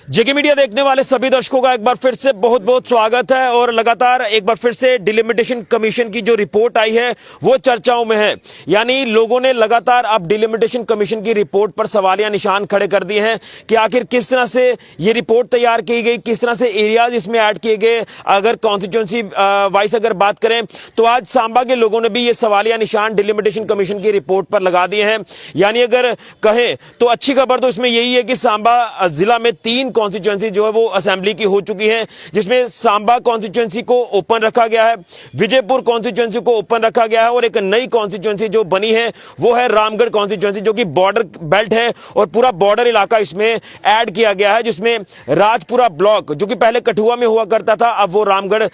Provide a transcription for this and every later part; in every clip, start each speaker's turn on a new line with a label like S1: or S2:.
S1: जेके media देखने वाले सभी दर्शकों का एक बार फिर से बहुत बहुत स्वागत है। और लगातार एक बार फिर से डिलिमिटेशन कमीशन की जो रिपोर्ट आई है वो चर्चाओं में है। यानी लोगों ने लगातार अब डिलिमिटेशन कमीशन की रिपोर्ट पर सवालिया निशान खड़े कर दिए हैं कि आखिर किस तरह से ये रिपोर्ट तैयार की गई, किस तरह से एरियाज इसमें ऐड किए गए। अगर कॉन्स्टिट्यूंसी वाइज अगर बात करें तो आज सांबा के लोगों ने भी ये सवालिया निशान डिलिमिटेशन कमीशन की रिपोर्ट पर लगा दिए हैं। यानी अगर कहें तो अच्छी खबर तो इसमें यही है कि सांबा जिला में 3 कॉन्स्टिट्यूंसी जो है वो असेंबली की हो चुकी है, जिसमें सांबा कॉन्स्टिट्यूंसी को ओपन रखा गया है, विजयपुर कॉन्स्टिट्यूंसी को ओपन रखा गया है और एक नई कॉन्स्टिट्यूंसी जो बनी है वो है रामगढ़ कॉन्स्टिट्यूंसी, जो कि बॉर्डर बेल्ट है और पूरा बॉर्डर इलाका इसमें ऐड किया गया है, जिसमें राजपुरा ब्लॉक जो कि पहले कठुआ में हुआ करता था अब वो रामगढ़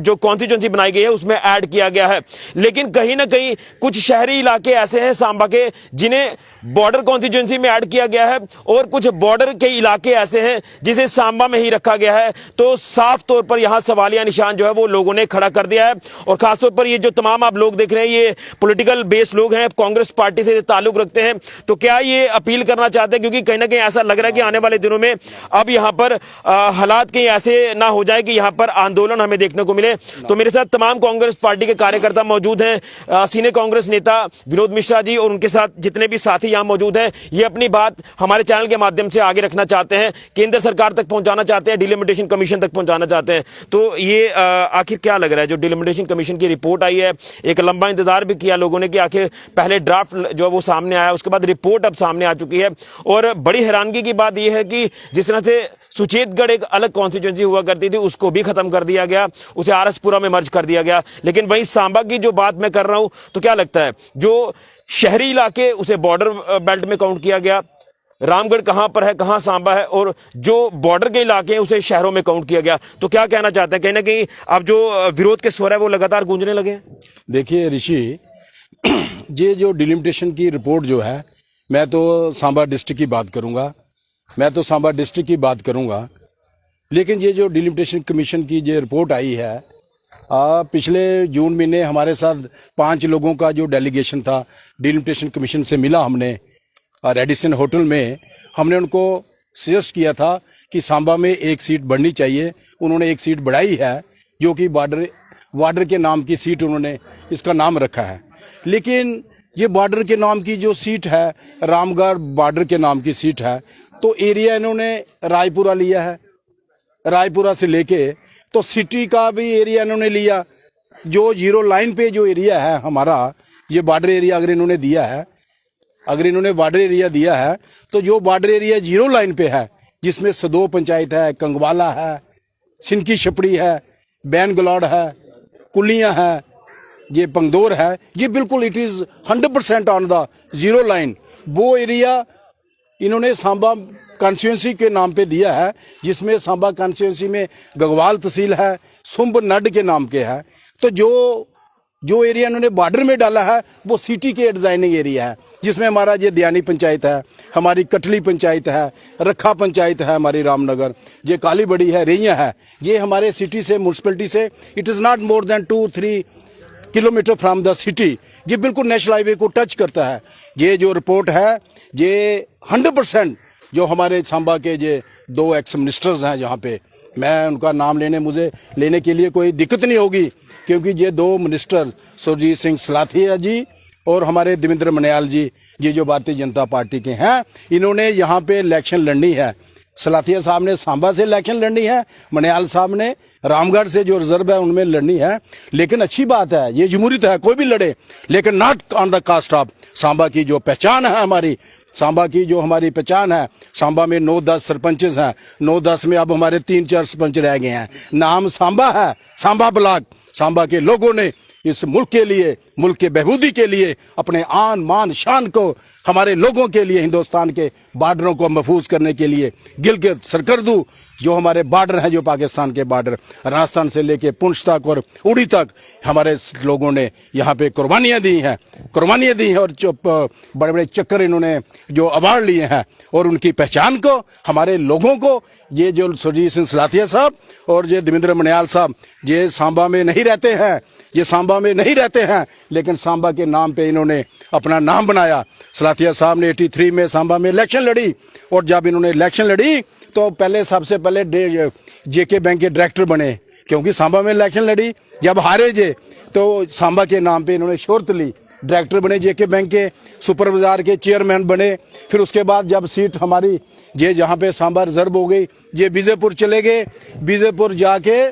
S1: जो कॉन्स्टिट्यूंसी बनाई गई है उसमें ऐड किया गया है। लेकिन कहीं ना कहीं कुछ शहरी इलाके ऐसे हैं सांबा के जिन्हें बॉर्डर कॉन्स्टिट्यूंसी में ऐड किया गया है और कुछ बॉर्डर के इलाके ऐसे हैं जिसे सांबा में ही रखा गया है। तो साफ तौर पर यहां सवालिया निशान जो है वो लोगों ने खड़ा कर दिया है। और खासतौर पर ये जो तमाम आप लोग देख रहे हैं ये पॉलिटिकल बेस लोग हैं, कांग्रेस पार्टी से ताल्लुक रखते हैं। तो क्या ये अपील करना चाहते हैं, क्योंकि कहीं ना कहीं ऐसा लग रहा है कि आने वाले दिनों में अब यहां पर हालात कहीं ऐसे ना हो जाए कि यहां पर आंदोलन हमें देखने को मिले। तो मेरे साथ तमाम कांग्रेस पार्टी के कार्यकर्ता मौजूद हैं, सीनियर कांग्रेस नेता विनोद मिश्रा जी और उनके साथ जितने भी साथी यहां मौजूद हैं, ये अपनी बात हमारे चैनल के माध्यम से आगे रखना चाहते हैं, केंद्र सरकार तक पहुंचाना चाहते हैं, डिलिमिटेशन कमीशन तक पहुंचाना चाहते हैं। तो ये आखिर क्या लग रहा है जो डिलिमिटेशन कमीशन की रिपोर्ट आई है, एक लंबा इंतजार भी किया लोगों ने कि आखिर पहले ड्राफ्ट जो है वो सामने आया, उसके बाद रिपोर्ट अब सामने आ चुकी है। और बड़ी हैरानगी की बात यह है कि जिस तरह से सुचेतगढ़ एक अलग कॉन्स्टिट्यूंसी हुआ करती थी उसको भी खत्म कर दिया गया, उसे आरएसपुरा में मर्ज कर दिया गया। लेकिन वहीं सांबा की जो बात मैं कर रहा हूं तो क्या लगता है जो शहरी इलाके उसे बॉर्डर बेल्ट में काउंट किया गया, रामगढ़ कहां पर है, कहां सांबा है, और जो बॉर्डर के इलाके हैं उसे शहरों में काउंट किया गया। तो क्या कहना चाहते हैं, कहीं ना कहीं अब जो विरोध के स्वर है वो लगातार गूंजने लगे हैं।
S2: देखिए ऋषि, ये जो डिलिमिटेशन की रिपोर्ट जो है, मैं तो सांबा डिस्ट्रिक्ट की बात करूंगा, लेकिन ये जो डिलिमिटेशन कमीशन की जो रिपोर्ट आई है, पिछले जून महीने हमारे साथ 5 लोगों का जो डेलीगेशन था डिलिमिटेशन कमीशन से मिला हमने रेडिसन होटल में। हमने उनको सजेस्ट किया था कि सांबा में 1 सीट बढ़नी चाहिए। उन्होंने 1 सीट बढ़ाई है जो कि बॉर्डर के नाम की सीट उन्होंने इसका नाम रखा है। लेकिन ये बॉर्डर के नाम की जो सीट है, रामगढ़ बॉर्डर के नाम की सीट है, तो एरिया इन्होंने रायपुरा लिया है। रायपुरा से लेके तो सिटी का भी एरिया इन्होंने लिया। जो 0 लाइन पे जो एरिया है हमारा, ये बॉर्डर एरिया अगर इन्होंने बॉर्डर एरिया दिया है तो जो बॉर्डर एरिया 0 लाइन पे है, जिसमें सदो पंचायत है, कंगवाला है, सिनकी छपड़ी है, बैनगलौड़ है, कुलियां है, ये पंगदौर है, ये बिल्कुल it is 100% on the 0 line. वो एरिया इन्होंने सांबा कॉन्स्टिट्यूंसी के नाम पे दिया है, जिसमें सांबा कॉन्स्टिट्यूंसी में गगवाल तहसील है, सुंब नड के नाम के है। तो जो एरिया इन्होंने बॉर्डर में डाला है वो सिटी के डिजाइनिंग एरिया है, जिसमें हमारा ये दयानी पंचायत है, हमारी कटली पंचायत है, रखा पंचायत है, हमारी रामनगर, ये काली बड़ी है, रेइया है। ये हमारे सिटी से, म्यूनसिपलिटी से it is not more than 2-3 kilometre from the city. ये बिल्कुल नेशनल हाईवे को टच करता है। ये जो रिपोर्ट है ये 100% जो हमारे सांबा के ये 2 एक्स मिनिस्टर्स हैं, जहाँ पे मैं उनका नाम मुझे लेने के लिए कोई दिक्कत नहीं होगी, क्योंकि ये 2 मिनिस्टर सुरजीत सिंह सलाथिया जी और हमारे देवेंद्र मनियाल जी, ये जो भारतीय जनता पार्टी के हैं, इन्होंने यहाँ पे इलेक्शन लड़नी है। सलाथिया साहब ने सांबा से इलेक्शन लड़नी है, मनियाल साहब ने रामगढ़ से जो रिजर्व है उनमें लड़नी है। लेकिन अच्छी बात है, ये जमहूरियत है, कोई भी लड़े, लेकिन not on the cost of Samba की जो पहचान है हमारी, सांबा की जो हमारी पहचान है। सांबा में 9-10 सरपंचेस हैं, 9-10 में अब हमारे 3-4 सरपंच रह गए हैं। नाम सांबा है, सांबा ब्लॉक। सांबा के लोगों ने इस मुल्क के लिए, मुल्क के बहबूदी के लिए, अपने आन मान शान को, हमारे लोगों के लिए, हिंदुस्तान के बॉर्डरों को महफूज करने के लिए, गिलगित सरकर्दू जो हमारे बॉर्डर हैं, जो पाकिस्तान के बॉर्डर, राजस्थान से लेके पुंछ तक और उड़ी तक, हमारे लोगों ने यहाँ पे कुर्बानियां दी हैं और बड़े बड़े चक्कर इन्होंने जो अवार्ड लिए हैं, और उनकी पहचान को, हमारे लोगों को, ये जो सुरजीत सिंह सलाथिया साहब और ये देवेंद्र मनियाल साहब, ये सांबा में नहीं रहते हैं, लेकिन सांबा के नाम पे इन्होंने अपना नाम बनाया। सलाथिया साहब ने 83 में सांबा में इलेक्शन लड़ी, और जब इन्होंने इलेक्शन लड़ी तो पहले सबसे पहले जेके बैंक के डायरेक्टर बने, क्योंकि सांबा में इलेक्शन लड़ी। जब हारे जे तो सांबा के नाम पे इन्होंने शोहरत ली, डायरेक्टर बने जेके बैंक के, सुपर बाजार के चेयरमैन बने। फिर उसके बाद जब सीट हमारी ये जहाँ पे सांबा रिजर्व हो गई, ये बीजेपुर चले गए, बीजेपुर जाके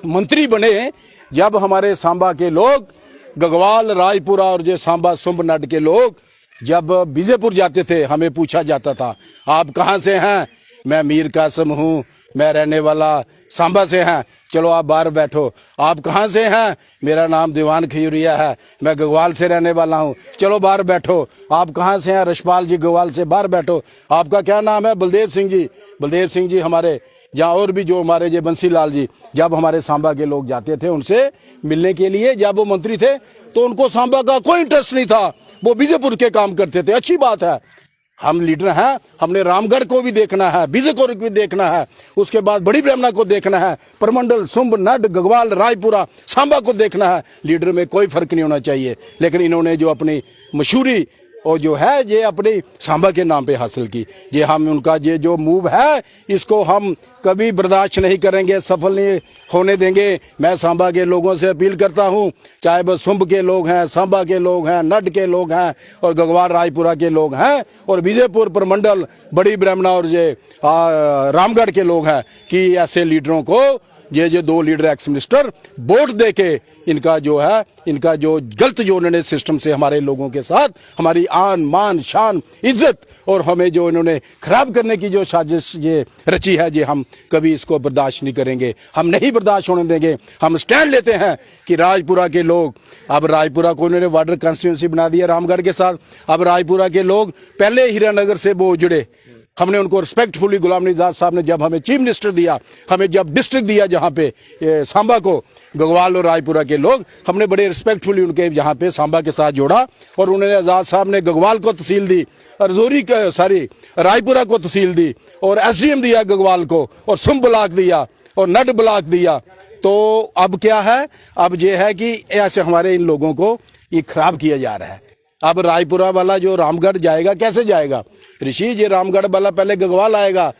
S2: मंत्री बने। जब हमारे सांबा के लोग गगवाल रायपुरा और जो सांबा सुंब नड के लोग जब बीजेपुर जाते थे, हमें पूछा जाता था आप कहाँ से हैं? मैं मीर कासिम हूँ, मैं रहने वाला सांबा से हैं। चलो आप बाहर बैठो। आप कहाँ से हैं? मेरा नाम दीवान खयूरिया है, मैं गगवाल से रहने वाला हूँ। चलो बाहर बैठो। आप कहाँ से हैं? रशपाल जी गगवाल से, बाहर बैठो। आपका क्या नाम है? बलदेव सिंह जी। बलदेव सिंह जी हमारे जहाँ, और भी जो हमारे जो बंसी लाल जी, जब हमारे सांबा के लोग जाते थे उनसे मिलने के लिए, जब वो मंत्री थे तो उनको सांबा का कोई इंटरेस्ट नहीं था, वो बीजेपुर के काम करते थे। अच्छी बात है, हम लीडर हैं, हमने रामगढ़ को भी देखना है, बीजेपुर को भी देखना है, उसके बाद बड़ी ब्राह्मणा को देखना है, परमंडल सुंब नड गगवाल रायपुरा सांबा को देखना है। लीडर में कोई फर्क नहीं होना चाहिए। लेकिन इन्होंने जो अपनी मशहूरी और जो है ये अपने सांबा के नाम पे हासिल की, ये हम उनका ये जो मूव है इसको हम कभी बर्दाश्त नहीं करेंगे, सफल नहीं होने देंगे। मैं सांबा के लोगों से अपील करता हूं, चाहे वह सुंब के लोग हैं, सांबा के लोग हैं, नड के लोग हैं और गगवाल रायपुरा के लोग हैं और बीजेपुर प्रमंडल बड़ी ब्राह्मणा और ये रामगढ़ के लोग हैं, कि ऐसे लीडरों को ये दो लीडर एक्स मिनिस्टर वोट देके इनका जो है, इनका जो गलत जो उन्होंने सिस्टम से हमारे लोगों के साथ हमारी आन मान शान इज्जत और हमें जो इन्होंने खराब करने की जो साजिश ये रची है, ये हम कभी इसको बर्दाश्त नहीं करेंगे, हम नहीं बर्दाश्त होने देंगे। हम स्टैंड लेते हैं कि राजपुरा के लोग, अब राजपुरा को इन्होंने बॉर्डर कॉन्स्टिट्यूंसी बना दिया रामगढ़ के साथ। अब राजपुरा के लोग पहले हीरानगर से वो जुड़े, हमने उनको रिस्पेक्टफुली गुलाम नबी आजाद साहब ने जब हमें चीफ मिनिस्टर दिया, हमें जब डिस्ट्रिक्ट दिया जहाँ पे सांबा को, गगवाल और रायपुरा के लोग, हमने बड़े रिस्पेक्टफुली उनके यहाँ पे सांबा के साथ जोड़ा और उन्होंने आजाद साहब ने गगवाल को तहसील दी, रजौरी रायपुरा को तहसील दी और एसडीएम दिया गगवाल को और सुंब ब्लॉक दिया और नड ब्लॉक दिया। तो अब क्या है, अब ये है कि ऐसे हमारे इन लोगों को ये खराब किया जा रहा है। अब रायपुरा वाला जो रामगढ़ जाएगा कैसे जाएगा ऋषि? जी रामगढ़ वाला पहले गगवाल आएगा,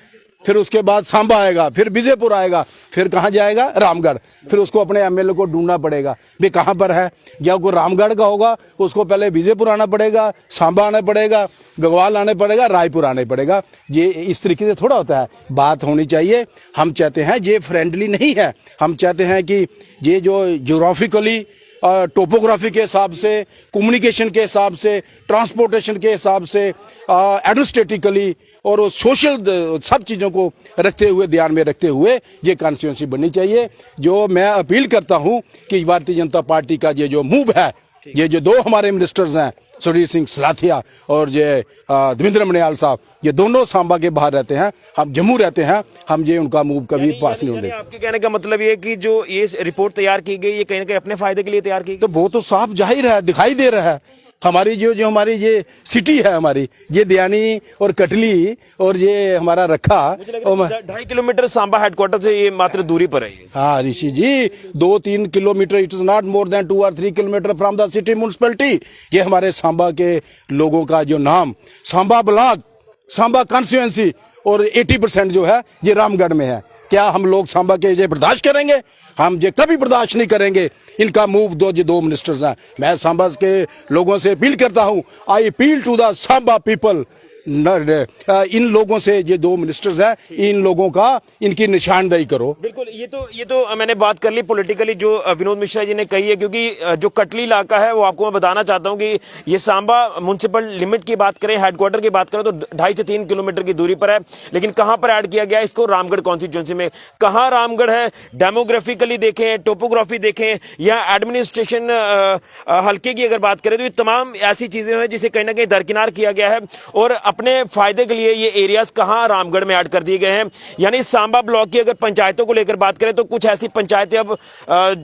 S2: फिर उसके बाद सांबा आएगा, फिर बीजेपुर आएगा, फिर कहाँ जाएगा? रामगढ़। फिर उसको अपने एमएलए को ढूंढना पड़ेगा, भाई कहाँ पर है। जब वो रामगढ़ का होगा उसको पहले बीजेपुर आना पड़ेगा, सांबा आना पड़ेगा, गगवाल आने पड़ेगा, रायपुर आने पड़ेगा। ये इस तरीके से थोड़ा होता है, बात होनी चाहिए। हम चाहते हैं ये फ्रेंडली नहीं है, हम चाहते हैं कि ये जो ज्योग्राफिकली टोपोग्राफी के हिसाब से, कम्युनिकेशन के हिसाब से, ट्रांसपोर्टेशन के हिसाब से, एडमिनिस्ट्रेटिवली और सोशल सब चीज़ों को रखते हुए, ध्यान में रखते हुए ये कॉन्स्टिट्यूंसी बननी चाहिए। जो मैं अपील करता हूं कि भारतीय जनता पार्टी का ये जो मूव है, ये जो दो हमारे मिनिस्टर्स हैं सुरजीत सिंह सलाथिया और ये देवेंद्र मनियाल साहब, ये दोनों सांबा के बाहर रहते हैं, हम जम्मू रहते हैं, हम ये उनका मूव कभी पास नहीं होने।
S1: आपके कहने का मतलब ये कि जो ये रिपोर्ट तैयार की गई, ये कहीं ना कहीं अपने फायदे के लिए तैयार की गई,
S2: तो वो तो साफ जाहिर है, दिखाई दे रहा है। हमारी जो हमारी ये सिटी है, हमारी ये दयानी और कटली और ये हमारा रखा
S1: 2.5 किलोमीटर सांबा हेडक्वार्टर से ये मात्र दूरी पर है।
S2: हाँ ऋषि जी, 2-3 kilometre, it is not more than 2 और 3 kilometre from the city municipality. ये हमारे सांबा के लोगों का जो नाम, सांबा ब्लॉक, सांबा कॉन्स्टिट्यूएंसी और 80% जो है ये रामगढ़ में है। क्या हम लोग सांबा के ये बर्दाश्त करेंगे? हम ये कभी बर्दाश्त नहीं करेंगे। इनका मूव दो मिनिस्टर्स हैं। मैं सांबा के लोगों से अपील करता हूं, I appeal to the Samba people, इन लोगों से, ये दो मिनिस्टर्स हैं, इन लोगों का इनकी निशानदेही करो।
S1: बिल्कुल, ये तो मैंने बात कर ली पॉलिटिकली जो विनोद मिश्रा जी ने कही है, क्योंकि जो कटली इलाका है वो आपको मैं बताना चाहता हूं कि ये सांबा म्युनिसिपल लिमिट की बात करें, हेडक्वार्टर की बात करें तो 2.5 से 3 किलोमीटर की दूरी पर है। लेकिन कहां पर ऐड किया गया इसको? रामगढ़ कॉन्स्टिट्यूंसी में। कहां रामगढ़ है? डेमोग्राफिकली देखें, टोपोग्राफी देखें या एडमिनिस्ट्रेशन हल्के की अगर बात करें तो ये तमाम ऐसी चीजें हैं जिसे कहीं ना कहीं दरकिनार किया गया है और अपने फायदे के लिए ये एरियाज कहां रामगढ़ में ऐड कर दिए गए हैं। यानी सांबा ब्लॉक की अगर पंचायतों को लेकर बात करें तो कुछ ऐसी पंचायतें अब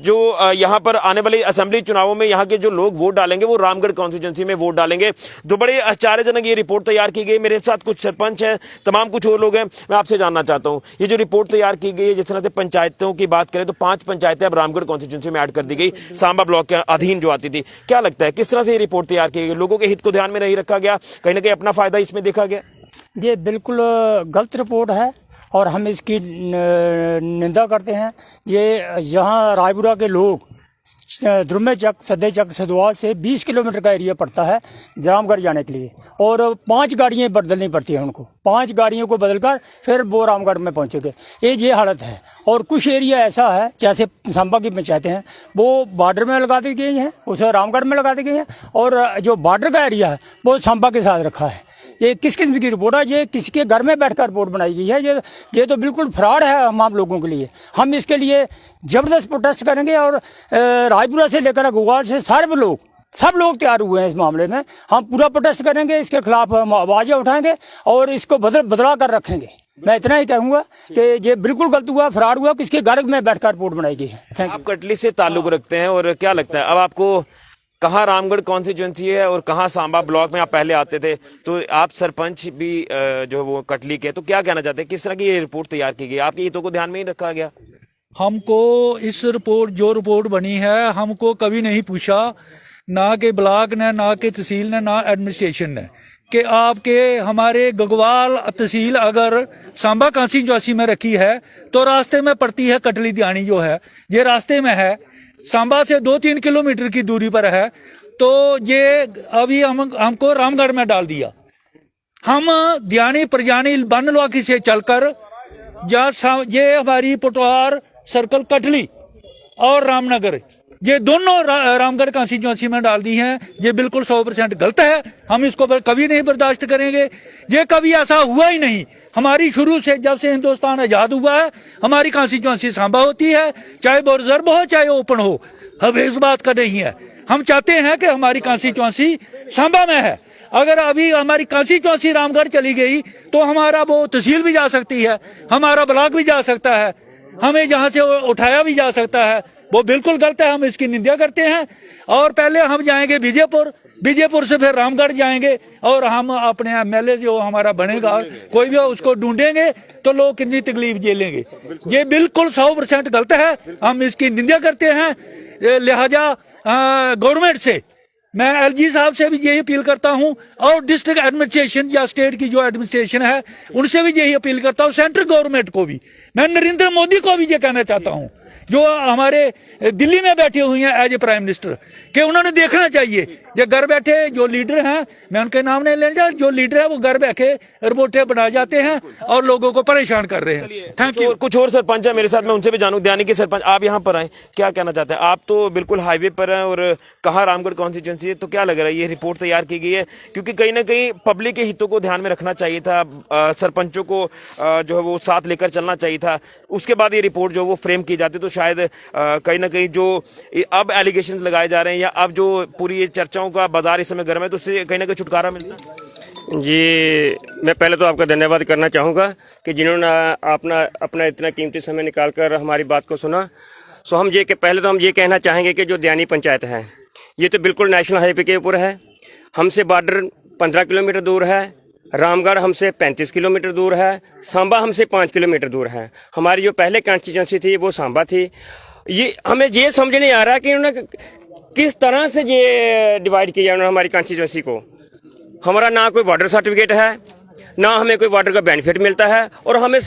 S1: जो यहां पर आने वाले असेंबली चुनावों में यहां के जो लोग वोट डालेंगे वो रामगढ़ कॉन्स्टिट्यूंसी में वोट डालेंगे। तो बड़े आश्चर्यजनक ये रिपोर्ट तैयार की गई। मेरे साथ कुछ सरपंच हैं, तमाम कुछ और लोग हैं। मैं आपसे जानना चाहता हूं, ये जो रिपोर्ट तैयार की गई है, जिस तरह से पंचायतों की बात करें तो 5 पंचायतें अब रामगढ़ कॉन्स्टिट्यूंसी में ऐड कर दी गई, सांबा ब्लॉक के अधीन जो आती थी। क्या लगता है किस तरह से ये रिपोर्ट तैयार की गई? लोगों के हित को ध्यान में नहीं रखा गया, कहीं ना कहीं अपना फायदा इसमें देखा गया?
S3: ये बिल्कुल गलत रिपोर्ट है और हम इसकी निंदा करते हैं। ये यहाँ रायपुरा के लोग द्रुमे चक, सदे चक, सदवाल से 20 किलोमीटर का एरिया पड़ता है रामगढ़ जाने के लिए, और 5 गाड़ियाँ बदलनी पड़ती हैं उनको। 5 गाड़ियों को बदलकर फिर वो रामगढ़ में पहुँचेंगे। ये हालत है। और कुछ एरिया ऐसा है जैसे सांबा की पंचायतें हैं वो बॉर्डर में लगा दी गई हैं, उसे रामगढ़ में लगा दी गई हैं, और जो बॉर्डर का एरिया है वो सांबा के साथ रखा है। ये किस किस्म की रिपोर्ट है? ये किसी के घर में बैठकर रिपोर्ट बनाई गई है। ये तो बिल्कुल फ्रॉड है हम लोगों के लिए। हम इसके लिए जबरदस्त प्रोटेस्ट करेंगे और रायपुरा से लेकर घुगाड़ से सब लोग तैयार हुए हैं इस मामले में। हम पूरा प्रोटेस्ट करेंगे, इसके खिलाफ हम आवाजें उठाएंगे और इसको बदला कर रखेंगे। मैं इतना ही कहूंगा कि ये बिल्कुल गलत हुआ, फ्रॉड हुआ, किसके घर में बैठकर रिपोर्ट बनाई गई है।
S1: आप कटली से ताल्लुक रखते हैं और क्या लगता है अब आपको कहाँ रामगढ़ कॉन्स्टिट्यूंसी है और कहाँ सांबा ब्लॉक में आप पहले आते थे, तो आप सरपंच भी जो वो कटली के, तो क्या कहना चाहते हैं किस तरह की ये रिपोर्ट तैयार की गई? आपके हितों को ध्यान में ही रखा गया?
S4: हमको इस रिपोर्ट बनी है, हमको कभी नहीं पूछा, ना के ब्लॉक ने, ना के तहसील ने, ना एडमिनिस्ट्रेशन ने, कि आपके हमारे गगवाल तहसील अगर सांबा कॉन्स्टिट्यूंसी में रखी है तो रास्ते में पड़ती है कटली दियानी, जो है ये रास्ते में है, सांबा से 2-3 किलोमीटर की दूरी पर है। तो ये अभी हमको रामगढ़ में डाल दिया। हम दियानी प्रजानी बनलवाकी से चलकर ये हमारी पटवार सर्कल कटली और रामनगर, ये दोनों रामगढ़ कॉन्स्टिट्यूंसी में डाल दी हैं। ये बिल्कुल 100% गलत है। हम इसको कभी नहीं बर्दाश्त करेंगे। ये कभी ऐसा हुआ ही नहीं। हमारी शुरू से जब से हिंदुस्तान आजाद हुआ है हमारी कॉन्स्टिट्यूंसी सांबा होती है, चाहे वो रिजर्व हो चाहे ओपन हो। अब इस बात का नहीं है। हम चाहते हैं कि हमारी कॉन्स्टिट्यूंसी सांबा में है। अगर अभी हमारी कॉन्स्टिट्यूंसी रामगढ़ चली गई तो हमारा वो तहसील भी जा सकती है, हमारा ब्लॉक भी जा सकता है, हमें जहां से उठाया भी जा सकता है। वो बिल्कुल गलत है, हम इसकी निंदा करते हैं। और पहले हम जाएंगे बीजेपुर से फिर रामगढ़ जाएंगे और हम अपने एमएलए जो हमारा बनेगा कोई भी उसको ढूंढेंगे तो लोग कितनी तकलीफ झेलेंगे। ये बिल्कुल 100% गलत है। हम इसकी निंदा करते हैं। लिहाजा गवर्नमेंट से मैं एलजी साहब से भी यही अपील करता हूं और डिस्ट्रिक्ट एडमिनिस्ट्रेशन या स्टेट की जो एडमिनिस्ट्रेशन है उनसे भी यही अपील करता हूं, सेंट्रल गवर्नमेंट को भी, मैं नरेंद्र मोदी को भी ये कहना चाहता हूं जो हमारे दिल्ली में बैठे हुए हैं एज ए प्राइम मिनिस्टर, कि उन्होंने देखना चाहिए ये घर बैठे जो लीडर हैं, मैं उनके नाम नहीं लेना, जो लीडर है वो घर बैठे रिपोर्टें बना जाते हैं और लोगों को परेशान कर रहे हैं। Thank you.
S1: कुछ और सरपंच है मेरे साथ, मैं उनसे भी जानूं। ध्यानी के सरपंच, आप यहाँ पर आए, क्या कहना चाहते हैं? आप तो बिल्कुल हाईवे पर हैं और कहाँ रामगढ़ कॉन्स्टिट्यूंसी है, तो क्या लग रहा है ये रिपोर्ट तैयार की गई है? क्योंकि कहीं ना कहीं पब्लिक के हितों को ध्यान में रखना चाहिए था, सरपंचों को जो है वो साथ लेकर चलना चाहिए था, उसके बाद ये रिपोर्ट जो वो फ्रेम की जाती तो शायद कहीं ना कहीं जो अब एलिगेशंस लगाए जा रहे हैं या अब जो पूरी ये चर्चाओं का बाजार इस समय गर्म है तो उससे कहीं ना कहीं छुटकारा मिलता।
S5: जी, मैं पहले तो आपका धन्यवाद करना चाहूँगा कि जिन्होंने अपना इतना कीमती समय निकालकर हमारी बात को सुना। सो हम ये कहना चाहेंगे कि जो दियानी पंचायत है ये तो बिल्कुल नेशनल हाईवे के ऊपर है। हमसे बॉर्डर 15 किलोमीटर दूर है, रामगढ़ हमसे 35 किलोमीटर दूर है, सांबा हमसे 5 किलोमीटर दूर है। हमारी जो पहले कॉन्स्टिट्यूंसी थी वो सांबा थी। ये हमें ये समझ नहीं आ रहा कि उन्होंने किस तरह से ये डिवाइड किया उन्होंने हमारी कॉन्स्टिट्यूंसी को। हमारा ना कोई बॉर्डर सर्टिफिकेट है, ना हमें कोई बॉर्डर का बेनिफिट मिलता है, और हमें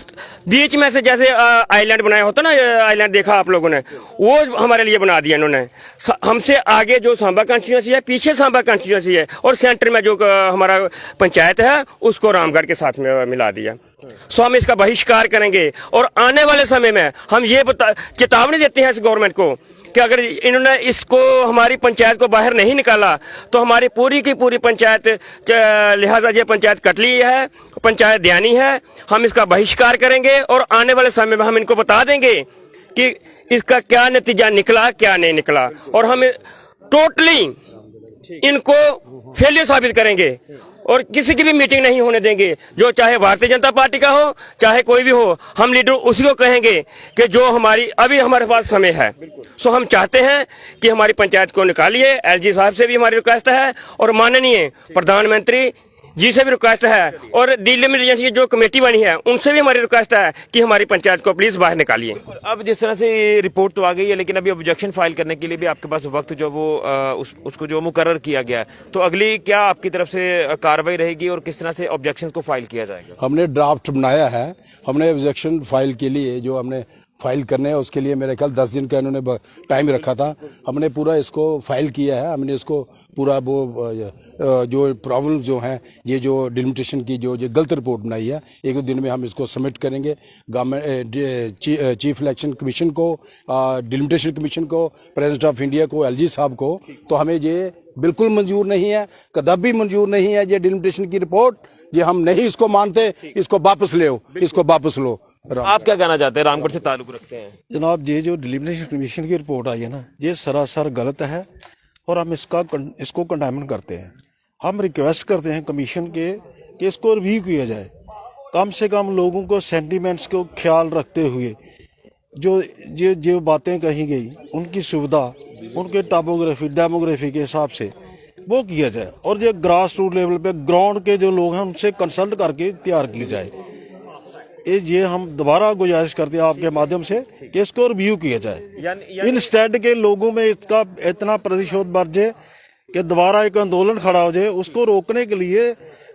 S5: बीच में से जैसे आइलैंड बनाया होता ना, आइलैंड देखा आप लोगों ने, वो हमारे लिए बना दिया इन्होंने। हमसे आगे जो सांबा कॉन्स्टिट्यूंसी है, पीछे सांबा कॉन्स्टिट्यूंसी है, और सेंटर में जो हमारा पंचायत है उसको रामगढ़ के साथ में मिला दिया। सो हम इसका बहिष्कार करेंगे और आने वाले समय में हम ये चेतावनी देते हैं इस गवर्नमेंट को कि अगर इन्होंने इसको हमारी पंचायत को बाहर नहीं निकाला तो हमारी पूरी की पूरी पंचायत, लिहाजा ये पंचायत कटली है, पंचायत दियानी है, हम इसका बहिष्कार करेंगे और आने वाले समय में हम इनको बता देंगे कि इसका क्या नतीजा निकला क्या नहीं निकला, और हम टोटली इनको फेलियर साबित करेंगे। और किसी की भी मीटिंग नहीं होने देंगे, जो चाहे भारतीय जनता पार्टी का हो चाहे कोई भी हो। हम लीडर उसी को कहेंगे कि जो हमारी अभी हमारे पास समय है। सो हम चाहते हैं कि हमारी पंचायत को निकालिए। एलजी साहब से भी हमारी रिक्वेस्ट है और माननीय प्रधानमंत्री जी से भी रिक्वेस्ट है और डिलिमिटेशन की जो कमेटी बनी है उनसे भी हमारी रिक्वेस्ट है कि हमारी पंचायत को प्लीज बाहर निकालिए।
S1: अब जिस तरह से ये रिपोर्ट तो आ गई है, लेकिन अभी ऑब्जेक्शन फाइल करने के लिए भी आपके पास वक्त जो वो उसको जो मुकर्रर किया गया है, तो अगली क्या आपकी तरफ से कार्रवाई रहेगी और किस तरह से ऑब्जेक्शन को फाइल किया जाएगा?
S2: हमने ड्राफ्ट बनाया है। हमने ऑब्जेक्शन फाइल के लिए जो हमने फाइल करने हैं उसके लिए मेरे ख्याल 10 दिन का इन्होंने टाइम रखा था। हमने पूरा इसको फाइल किया है। हमने इसको पूरा वो जो प्रॉब्लम जो हैं, ये जो डिलिमिटेशन की जो गलत रिपोर्ट बनाई है, एक दो दिन में हम इसको सबमिट करेंगे गवर्नमेंट चीफ इलेक्शन कमीशन को, डिलिमिटेशन कमीशन को, प्रेसिडेंट ऑफ इंडिया को, एलजी साहब को। तो हमें ये बिल्कुल मंजूर नहीं है, कदापि मंजूर नहीं है ये डिलिमिटेशन की रिपोर्ट। ये हम नहीं इसको मानते। इसको वापस ले, इसको वापस लो।
S1: आप क्या कहना चाहते हैं? रामगढ़ से ताल्लुक रखते हैं।
S6: जनाब, ये जो डिलिमिटेशन कमीशन की रिपोर्ट आई है ना, ये सरासर गलत है और हम इसको कंडेम करते हैं। हम रिक्वेस्ट करते हैं कमीशन के कि इसको रिव्यू किया जाए। कम से कम लोगों को सेंटीमेंट्स को ख्याल रखते हुए जो बातें कही गई, उनकी सुविधा, उनके टॉपोग्राफी डेमोग्राफी के हिसाब से वो किया जाए और जो ग्रास रूट लेवल पे ग्राउंड के जो लोग हैं उनसे कंसल्ट करके तैयार की जाए। ये हम दोबारा गुजारिश करते हैं आपके माध्यम से कि इसको रिव्यू किया जाए। इंस्टेड के लोगों में इसका इतना प्रतिशोध बरजे कि दोबारा एक आंदोलन खड़ा हो जाए, उसको रोकने के लिए,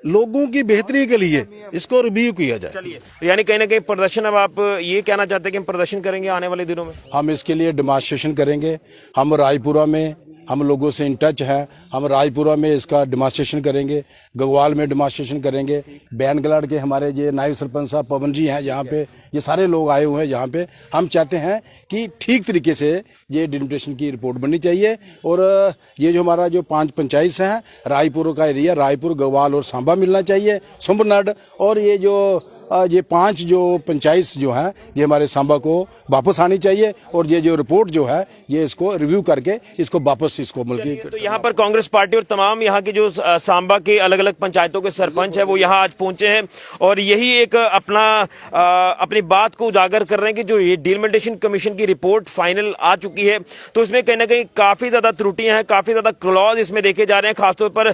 S6: लोगों की बेहतरी के लिए इसको रिव्यू किया जाए।
S1: चलिए, यानी कहीं ना कहीं प्रदर्शन, अब आप ये कहना चाहते हैं कि हम प्रदर्शन करेंगे आने वाले दिनों में?
S2: हम इसके लिए डेमोन्स्ट्रेशन करेंगे। हम रायपुरा में हम लोगों से इन टच है। हम रायपुरा में इसका डेमोन्स्ट्रेशन करेंगे, गगवाल में डेमोन्स्ट्रेशन करेंगे। बैनगलाड़ के हमारे ये नायब सरपंच साहब पवन जी हैं यहाँ पे, ये सारे लोग आए हुए हैं यहाँ पे। हम चाहते हैं कि ठीक तरीके से ये डिलिमिटेशन की रिपोर्ट बननी चाहिए और ये जो हमारा जो 5 पंचायत हैं, रायपुर का एरिया, रायपुर, गगवाल और सांबा मिलना चाहिए, सुंबरनड, और ये 5 जो पंचायत जो हैं ये हमारे सांबा को वापस आनी चाहिए और ये जो रिपोर्ट जो है ये इसको रिव्यू करके इसको वापस इसको मिलती।
S1: तो यहाँ पर कांग्रेस पार्टी और तमाम यहाँ की जो सांबा के अलग अलग पंचायतों के सरपंच है वो यहाँ आज पहुंचे हैं और यही एक अपनी बात को उजागर कर रहे हैं कि जो ये डिलिमिटेशन कमीशन की रिपोर्ट फाइनल आ चुकी है तो इसमें कहीं ना कहीं काफी ज्यादा त्रुटियां हैं, काफी ज्यादा क्लॉज इसमें देखे जा रहे हैं। खासतौर पर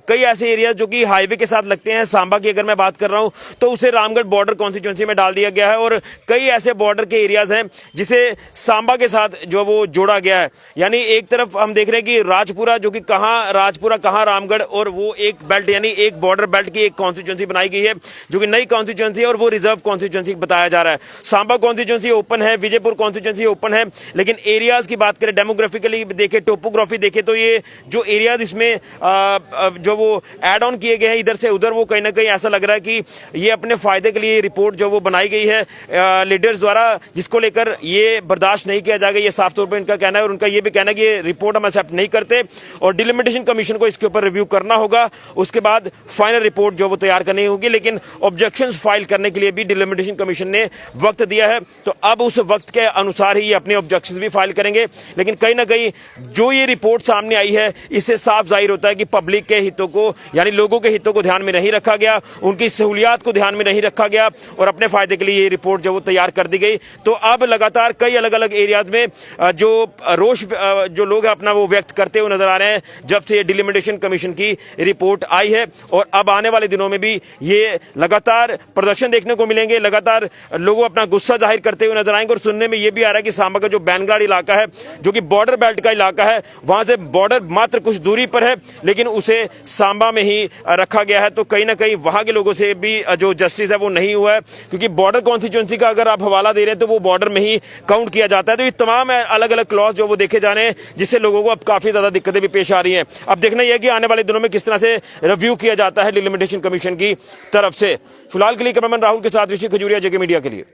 S1: कई ऐसे एरिया जो कि हाईवे के साथ लगते हैं। सांबा की अगर मैं बात कर रहा हूं तो उसे रामगढ़ बॉर्डर कॉन्स्टिट्यूंसी में डाल दिया गया है और कई ऐसे बॉर्डर के एरियाज हैं जिसे सांबा के साथ जो वो जोड़ा गया है। यानी एक तरफ हम देख रहे हैं कि राजपुरा, जो कि कहां राजपुरा कहां रामगढ़, और वो एक बेल्ट यानी एक बॉर्डर बेल्ट की एक कॉन्स्टिट्यूंसी बनाई गई है जो कि नई कॉन्स्टिट्यूंसी है और वो रिजर्व कॉन्स्टिट्यूंसी बताया जा रहा है। सांबा कॉन्स्टिट्यूंसी ओपन है, विजयपुर कॉन्स्टिट्यूंसी ओपन है, लेकिन एरियाज की बात करें, डेमोग्राफिकली देखे, टोपोग्राफी देखे तो ये जो एरियाज इसमें जो वो एड ऑन किए गए हैं इधर से उधर, वो कहीं ना कहीं ऐसा लग रहा है कि ये अपने फायदे के लिए रिपोर्ट जो वो बनाई गई है लीडर्स द्वारा, जिसको लेकर ये बर्दाश्त नहीं किया जाएगा। ये साफ तौर पर इनका कहना है और उनका ये भी कहना है कि ये रिपोर्ट हम एक्सेप्ट नहीं करते और डिलिमिटेशन कमीशन को इसके ऊपर रिव्यू करना होगा, उसके बाद फाइनल रिपोर्ट जो वो तैयार करनी होगी। लेकिन ऑब्जेक्शंस फाइल करने के लिए भी डिलिमिटेशन कमीशन ने वक्त दिया है, तो अब उस वक्त के अनुसार ही ये अपने ऑब्जेक्शंस भी फाइल करेंगे। लेकिन कहीं ना कहीं जो ये रिपोर्ट सामने आई है इससे साफ जाहिर होता है कि पब्लिक के हितों को, यानी लोगों के हितों को ध्यान में नहीं रखा गया, उनकी सहूलियात को ध्यान में नहीं रखा गया और अपने फायदे के लिए ये रिपोर्ट जो वो तैयार कर दी गई। तो अब लगातार कई अलग अलग एरियाज में जो रोष जो लोग अपना वो व्यक्त करते हुए नजर आ रहे हैं जब से डिलिमिटेशन कमीशन की रिपोर्ट आई है। और अब आने वाले दिनों में भी ये लगातार प्रदर्शन देखने को मिलेंगे, लगातार लोग अपना गुस्सा जाहिर करते हुए नजर आएंगे। और सुनने में ये भी आ रहा है कि सांबा का जो बैनगढ़ इलाका है जो कि बॉर्डर बेल्ट का इलाका है, वहां से बॉर्डर मात्र कुछ दूरी पर है लेकिन उसे सांबा में ही रखा गया है। तो कहीं ना कहीं वहां के लोगों से भी जो जस्टिस है वो नहीं हुआ है, क्योंकि बॉर्डर कॉन्स्टिट्यूंसी का अगर आप हवाला दे रहे हैं तो वो बॉर्डर में ही काउंट किया जाता है। तो ये तमाम अलग अलग क्लॉज जो वो देखे जा रहे हैं जिससे लोगों को अब काफी ज्यादा दिक्कतें भी पेश आ रही हैं। अब देखना यह है कि आने वाले दिनों में किस तरह से रिव्यू किया जाता है डिलिमिटेशन कमीशन की तरफ से। फिलहाल के लिए कैमरामैन राहुल के साथ ऋषि खजूरिया, जेके मीडिया के लिए।